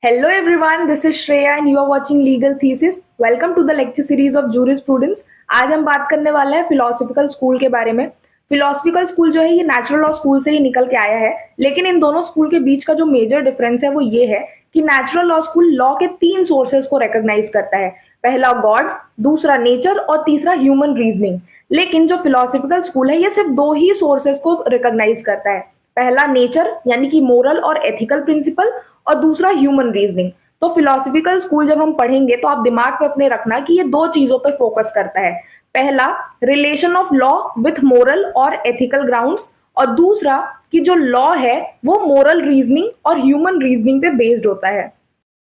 Hello everyone, this is Shreya and you are watching Legal Thesis. Welcome to the lecture series of Jurisprudence. आज हम बात करने वाले हैं फिलोसफिकल स्कूल के बारे में। फिलोसफिकल स्कूल जो है ये नेचुरल लॉ स्कूल से ही निकल के आया है, लेकिन इन दोनों स्कूल के बीच का जो मेजर डिफरेंस है वो ये है कि नेचुरल लॉ स्कूल लॉ के तीन सोर्सेज को रिकॉग्नाइज करता है। पहला गॉड, दूसरा नेचर और तीसरा ह्यूमन रीजनिंग। लेकिन जो फिलोसफिकल स्कूल है ये सिर्फ दो ही सोर्सेज को रिकॉग्नाइज करता है। पहला नेचर यानी कि मोरल और एथिकल प्रिंसिपल, और दूसरा ह्यूमन रीजनिंग। तो फिलोसफिकल स्कूल जब हम पढ़ेंगे तो आप दिमाग में अपने रखना कि ये दो चीजों पे फोकस करता है। पहला relation of law with moral और एथिकल ग्राउंड्स, और दूसरा कि जो लॉ है वो मोरल रीजनिंग और ह्यूमन रीजनिंग पे बेस्ड होता है।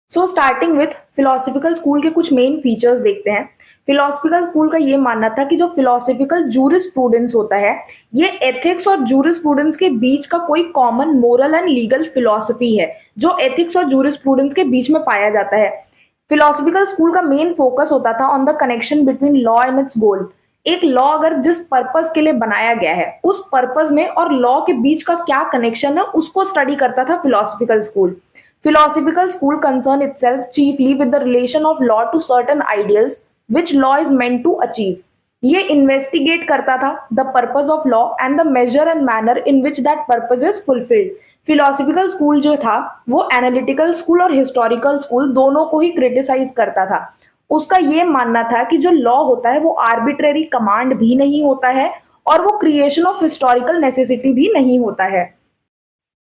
So starting with philosophical school के कुछ मेन फीचर्स देखते हैं। फिलोसफिकल स्कूल का ये मानना था कि जो फिलोसफिकल जूरिस्प्रूडेंस होता है ये एथिक्स और जूरिस्प्रूडेंस के बीच का कोई common moral and legal philosophy है जो एथिक्स और जूरिस्प्रूडेंस के बीच में पाया जाता है। फिलोसफिकल स्कूल का मेन फोकस होता था on the connection between law and its goal. एक लॉ अगर जिस पर्पस के लिए बनाया गया है उस पर्पस में और लॉ के बीच का क्या कनेक्शन है उसको स्टडी करता था philosophical school. Philosophical school concern itself chiefly with the relation of law to certain ideals which law is meant to achieve. ये इन्वेस्टिगेट करता था the purpose of law and the measure and manner in which that purpose is fulfilled. Philosophical school जो था वो analytical school और historical school दोनों को he criticise करता था। उसका ये मानना था कि जो लॉ होता है वो आर्बिट्रेरी कमांड भी नहीं होता है और वो क्रिएशन ऑफ हिस्टोरिकल नेसेसिटी भी नहीं होता है।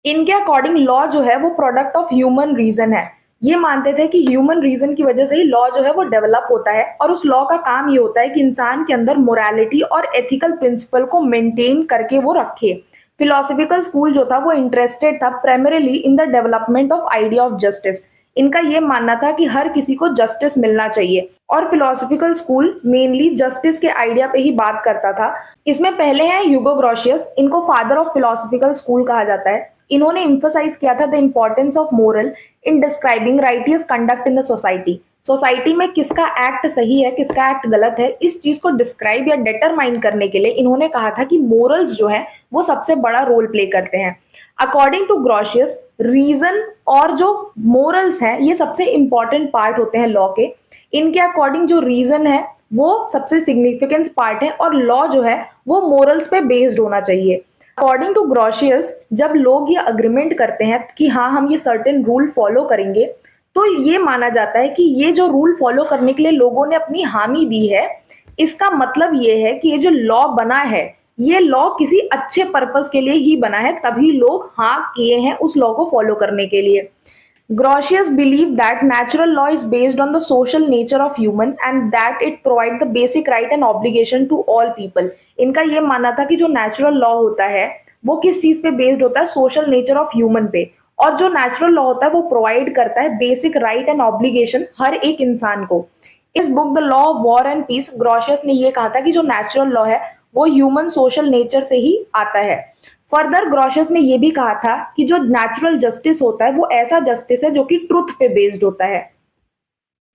इनके अकॉर्डिंग लॉ जो है वो प्रोडक्ट ऑफ ह्यूमन रीजन है। ये मानते थे कि ह्यूमन रीजन की वजह से ही लॉ जो है वो डेवलप होता है और उस लॉ का काम ये होता है कि इंसान के अंदर मोरालिटी और एथिकल प्रिंसिपल को मेंटेन करके वो रखे। फिलोसफिकल स्कूल जो था वो इंटरेस्टेड था primarily in the development of idea of justice. इनका ये मानना था कि हर किसी को जस्टिस मिलना चाहिए और फिलोसफिकल स्कूल मेनली जस्टिस के आइडिया पे ही बात करता था। इसमें पहले हैं ह्यूगो ग्रोशियस, इनको फादर ऑफ फिलोसफिकल स्कूल कहा जाता है। इन्होंने इम्फोसाइज किया था the importance of moral in describing righteous conduct in the society. Society में किसका एक्ट सही है किसका एक्ट गलत है इस चीज को डिस्क्राइब या डिटरमाइन करने के लिए इन्होंने कहा था कि मोरल्स जो है वो सबसे बड़ा रोल प्ले करते हैं। अकॉर्डिंग टू ग्रोशियस रीजन और जो मोरल्स हैं ये सबसे इंपॉर्टेंट पार्ट होते हैं लॉ के। इनके अकॉर्डिंग जो रीजन है वो सबसे सिग्निफिकेंस पार्ट है और लॉ जो है वो मोरल्स पे बेस्ड होना चाहिए। अकॉर्डिंग टू ग्रोशियस जब लोग ये अग्रीमेंट करते हैं कि हाँ हम ये सर्टेन रूल फॉलो करेंगे तो ये माना जाता है कि ये जो रूल फॉलो करने के लिए लोगों ने अपनी हामी दी है इसका मतलब ये है कि ये जो लॉ बना है ये लॉ किसी अच्छे पर्पस के लिए ही बना है, तभी लोग हाँ किए हैं उस लॉ को फॉलो करने के लिए। Grotius believed that natural law is based on the social nature of human and that it provide the basic right and obligation to all people. इनका ये मानना था कि जो नेचुरल लॉ होता है वो किस चीज पे बेस्ड होता है, सोशल नेचर ऑफ ह्यूमन पे, और जो नेचुरल लॉ होता है वो प्रोवाइड करता है बेसिक राइट एंड ऑब्लिगेशन हर एक इंसान को। इस book the law of war and peace Grotius ने ये कहा था कि जो नेचुरल लॉ है वो ह्यूमन सोशल नेचर से ही आता है। फर्दर ग्रोशियस ने यह भी कहा था कि जो नेचुरल जस्टिस होता है वो ऐसा जस्टिस है जो कि ट्रुथ पे बेस्ड होता है।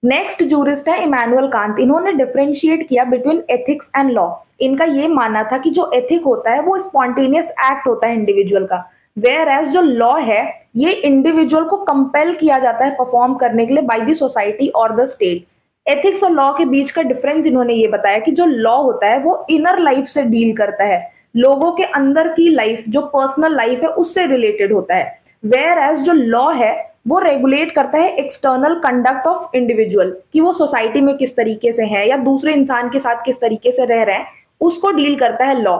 नेक्स्ट जूरिस्ट है इमैनुअल कांत। इन्होंने डिफरेंशिएट किया बिटवीन एथिक्स एंड लॉ। इनका ये मानना था कि जो एथिक होता है वो स्पॉन्टेनियस एक्ट होता है इंडिविजुअल का, वेयर एज जो लॉ है ये इंडिविजुअल को कंपेल किया जाता है परफॉर्म करने के लिए बाय द सोसाइटी और द स्टेट। एथिक्स और लॉ के बीच का डिफरेंस इन्होंने ये बताया कि जो लॉ होता है वो इनर लाइफ से डील करता है, लोगों के अंदर की लाइफ जो पर्सनल लाइफ है उससे रिलेटेड होता है, वेयर एज जो लॉ है वो रेगुलेट करता है एक्सटर्नल कंडक्ट ऑफ इंडिविजुअल कि वो सोसाइटी में किस तरीके से है या दूसरे इंसान के साथ किस तरीके से रह रहे हैं उसको डील करता है law.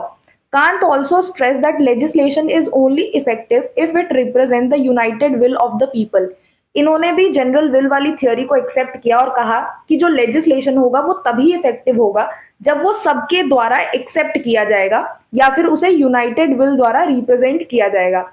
Kant also stress that legislation is only effective if it represent the United will of the people. इन्होंने भी जनरल विल वाली थ्योरी को एक्सेप्ट किया और कहा कि जो लेजिस्लेशन होगा वो तभी इफेक्टिव होगा जब वो सबके द्वारा एक्सेप्ट किया जाएगा या फिर उसे यूनाइटेड विल द्वारा रिप्रेजेंट किया जाएगा।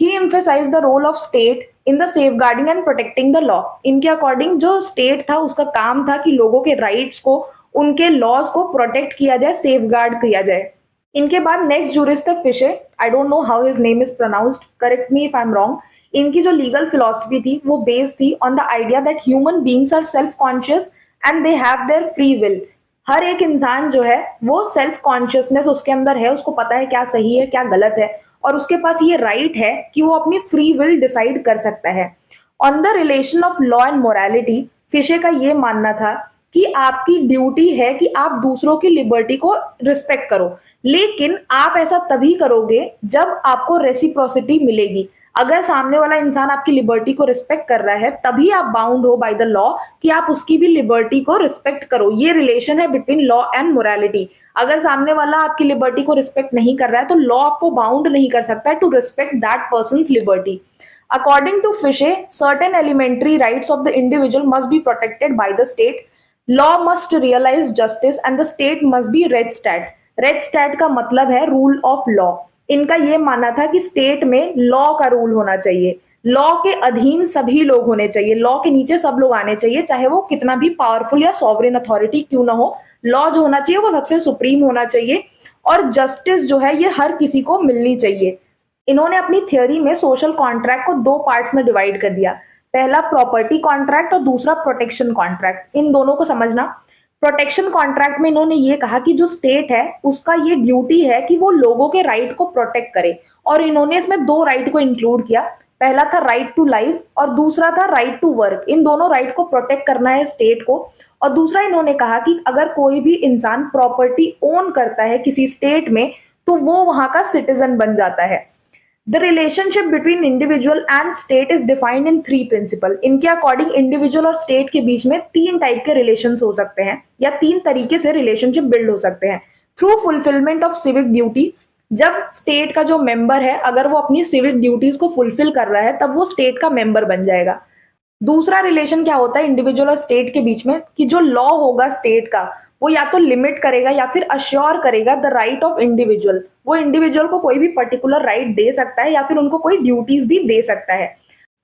He emphasise the role of state in the safeguarding and protecting the law. इनके अकॉर्डिंग जो स्टेट था उसका काम था कि लोगों के राइट्स को उनके लॉज को प्रोटेक्ट किया जाए, सेफगार्ड किया जाए। इनके बाद नेक्स्ट जूरिस्ट है Fichte. I don't know how his name is pronounced, correct me if I am wrong. इनकी जो लीगल फिलॉसफी थी वो बेस्ड थी on the idea that human beings are self conscious and they have their free will. हर एक इंसान जो है वो सेल्फ कॉन्शियसनेस उसके अंदर है, उसको पता है क्या सही है क्या गलत है और उसके पास ये राइट है कि वो अपनी फ्री विल डिसाइड कर सकता है। On the relation of law and morality, Fichte का ये मानना था कि आपकी ड्यूटी है कि आप दूसरों की लिबर्टी को रिस्पेक्ट करो, लेकिन आप ऐसा तभी करोगे जब आपको रेसिप्रोसिटी मिलेगी। अगर सामने वाला इंसान आपकी लिबर्टी को रिस्पेक्ट कर रहा है तभी आप बाउंड हो बाय द लॉ कि आप उसकी भी लिबर्टी को रिस्पेक्ट करो। ये रिलेशन है बिटवीन लॉ एंड मोरालिटी। अगर सामने वाला आपकी लिबर्टी को रिस्पेक्ट नहीं कर रहा है तो लॉ आपको बाउंड नहीं कर सकता है to respect that person's liberty. According to Fisher, certain elementary rights of the individual must be protected by the state. Law must realize justice and the state must be red stat. Red stat का मतलब है rule of law. इनका ये मानना था कि state में law का रूल होना चाहिए, लॉ के अधीन सभी लोग होने चाहिए, लॉ के नीचे सब लोग आने चाहिए, चाहे वो कितना भी पावरफुल या सॉवरेन अथॉरिटी क्यों ना हो। लॉ जो होना चाहिए वो सबसे सुप्रीम होना चाहिए और जस्टिस जो है ये हर किसी को मिलनी चाहिए। इन्होंने अपनी थ्योरी में सोशल कॉन्ट्रैक्ट को दो पार्ट्स में डिवाइड कर दिया। पहला प्रॉपर्टी कॉन्ट्रैक्ट और दूसरा प्रोटेक्शन कॉन्ट्रैक्ट। इन दोनों को समझना। प्रोटेक्शन कॉन्ट्रैक्ट में इन्होंने ये कहा कि जो स्टेट है उसका ये ड्यूटी है कि वो लोगों के राइट को प्रोटेक्ट करे, और इन्होंने इसमें दो राइट को इंक्लूड किया। पहला था राइट टू लाइफ और दूसरा था राइट टू वर्क। इन दोनों राइट को प्रोटेक्ट करना है स्टेट को। और दूसरा इन्होंने कहा कि अगर कोई भी इंसान प्रॉपर्टी ओन करता है किसी स्टेट में तो वो वहां का सिटीजन बन जाता है। The relationship between individual and state is defined in three principles. इनके अकॉर्डिंग इंडिविजुअल और स्टेट के बीच में तीन टाइप के रिलेशंस हो सकते हैं या तीन तरीके से रिलेशनशिप बिल्ड हो सकते हैं। Through fulfilment of civic duty, जब स्टेट का जो मेंबर है अगर वो अपनी सिविक ड्यूटीज को फुलफिल कर रहा है तब वो स्टेट का मेंबर बन जाएगा। दूसरा रिलेशन क्या होता है इंडिविजुअल और स्टेट के बीच में, कि जो लॉ होगा स्टेट का वो या तो लिमिट करेगा या फिर अश्योर करेगा द राइट ऑफ इंडिविजुअल। वो इंडिविजुअल को कोई भी पर्टिकुलर राइट दे सकता है या फिर उनको कोई ड्यूटीज भी दे सकता है।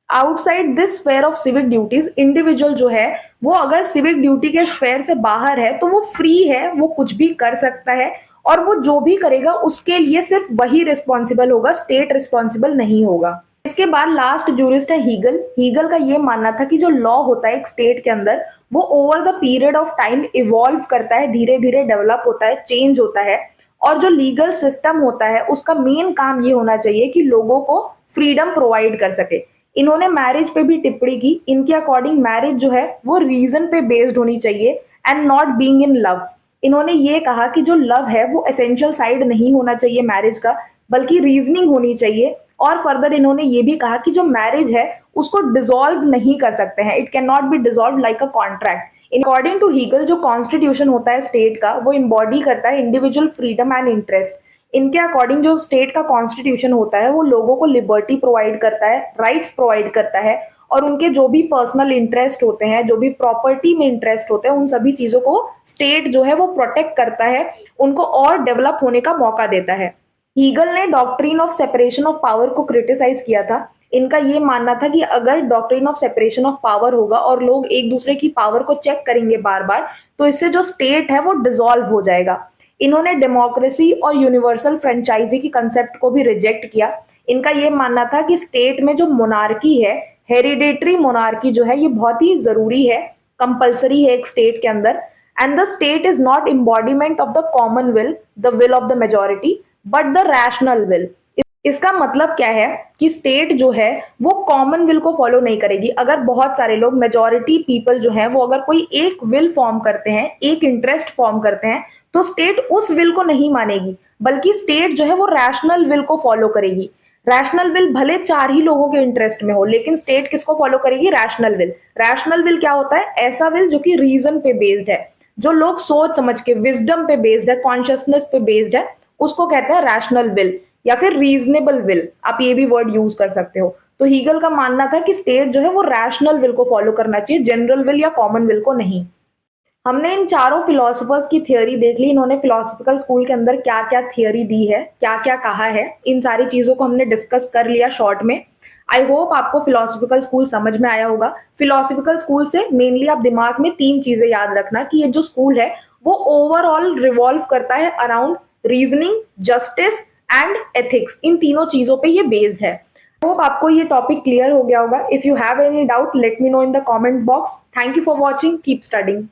Outside this sphere of civic duties, individual जो है वो अगर सिविक ड्यूटी के स्फेयर से बाहर है तो वो फ्री है, वो कुछ भी कर सकता है और वो जो भी करेगा उसके लिए सिर्फ वही रिस्पॉन्सिबल होगा, स्टेट रिस्पॉन्सिबल नहीं होगा। इसके बाद लास्ट जूरिस्ट है हीगल। हीगल का ये मानना था कि जो लॉ होता है एक स्टेट के अंदर वो over the period of time evolve करता है, धीरे धीरे डेवलप होता है, चेंज होता है, और जो लीगल सिस्टम होता है उसका मेन काम ये होना चाहिए कि लोगों को फ्रीडम प्रोवाइड कर सके। इन्होंने मैरिज पे भी टिप्पणी की। इनके अकॉर्डिंग मैरिज जो है वो रीजन पे बेस्ड होनी चाहिए and not being in love. इन्होंने ये कहा कि जो लव है वो एसेंशियल साइड नहीं होना चाहिए मैरिज का, बल्कि रीजनिंग होनी चाहिए। और फर्दर इन्होंने ये भी कहा कि जो मैरिज है उसको डिसॉल्व नहीं कर सकते हैं, it can not be dissolve like a contract. According to Hegel जो कॉन्स्टिट्यूशन होता है स्टेट का वो इम्बॉडी करता है इंडिविजुअल फ्रीडम एंड इंटरेस्ट। इनके अकॉर्डिंग जो स्टेट का कॉन्स्टिट्यूशन होता है वो लोगों को लिबर्टी प्रोवाइड करता है, राइट्स प्रोवाइड करता है, और उनके जो भी पर्सनल इंटरेस्ट होते हैं, जो भी प्रॉपर्टी में इंटरेस्ट होते हैं, उन सभी चीजों को स्टेट जो है वो प्रोटेक्ट करता है, उनको और डेवलप होने का मौका देता है। हीगल ने doctrine of separation of power को क्रिटिसाइज किया था। इनका ये मानना था कि अगर doctrine of separation of power होगा और लोग एक दूसरे की पावर को चेक करेंगे बार बार तो इससे जो स्टेट है वो डिसॉल्व हो जाएगा। इन्होंने डेमोक्रेसी और यूनिवर्सल फ्रेंचाइजी की कंसेप्ट को भी रिजेक्ट किया। इनका ये मानना था कि स्टेट में जो मोनार्की है, हेरिडेटरी मोनार्की जो है, ये बहुत ही जरूरी है, कंपल्सरी है एक स्टेट के अंदर। And the state is not embodiment of the common will, the will of the majority, but the rational will. इसका मतलब क्या है कि स्टेट जो है वो कॉमन विल को फॉलो नहीं करेगी। अगर बहुत सारे लोग, मेजॉरिटी पीपल जो है वो अगर कोई एक विल फॉर्म करते हैं, एक इंटरेस्ट फॉर्म करते हैं, तो स्टेट उस विल को नहीं मानेगी, बल्कि स्टेट जो है वो रैशनल विल को फॉलो करेगी। रैशनल विल भले चार ही लोगों के इंटरेस्ट में हो, लेकिन स्टेट किसको फॉलो करेगी? Rational will. रैशनल विल क्या होता है? ऐसा विल जो कि रीजन पे बेस्ड है, जो लोग सोच समझ के, विजडम पे बेस्ड है, कॉन्शियसनेस पे बेस्ड है, उसको कहते हैं रैशनल विल या फिर रीजनेबल विल। आप ये भी वर्ड यूज कर सकते हो। तो हीगल का मानना था कि स्टेट जो है वो रैशनल विल को फॉलो करना चाहिए, जनरल विल या कॉमन विल को नहीं। हमने इन चारों फिलोसफर्स की थियोरी देख ली। इन्होंने फिलोसफिकल स्कूल के अंदर क्या क्या थियोरी दी है, क्या क्या कहा है, इन सारी चीजों को हमने डिस्कस कर लिया शॉर्ट में। आई होप आपको फिलोसफिकल स्कूल समझ में आया होगा। फिलोसफिकल स्कूल से मेनली आप दिमाग में तीन चीजें याद रखना कि ये जो स्कूल है वो ओवरऑल रिवॉल्व करता है around reasoning, justice and ethics. इन तीनों चीजों पे ये बेस्ड है। होप आपको ये टॉपिक क्लियर हो गया होगा। If you have any doubt let me know in the comment box. Thank you for watching, keep studying.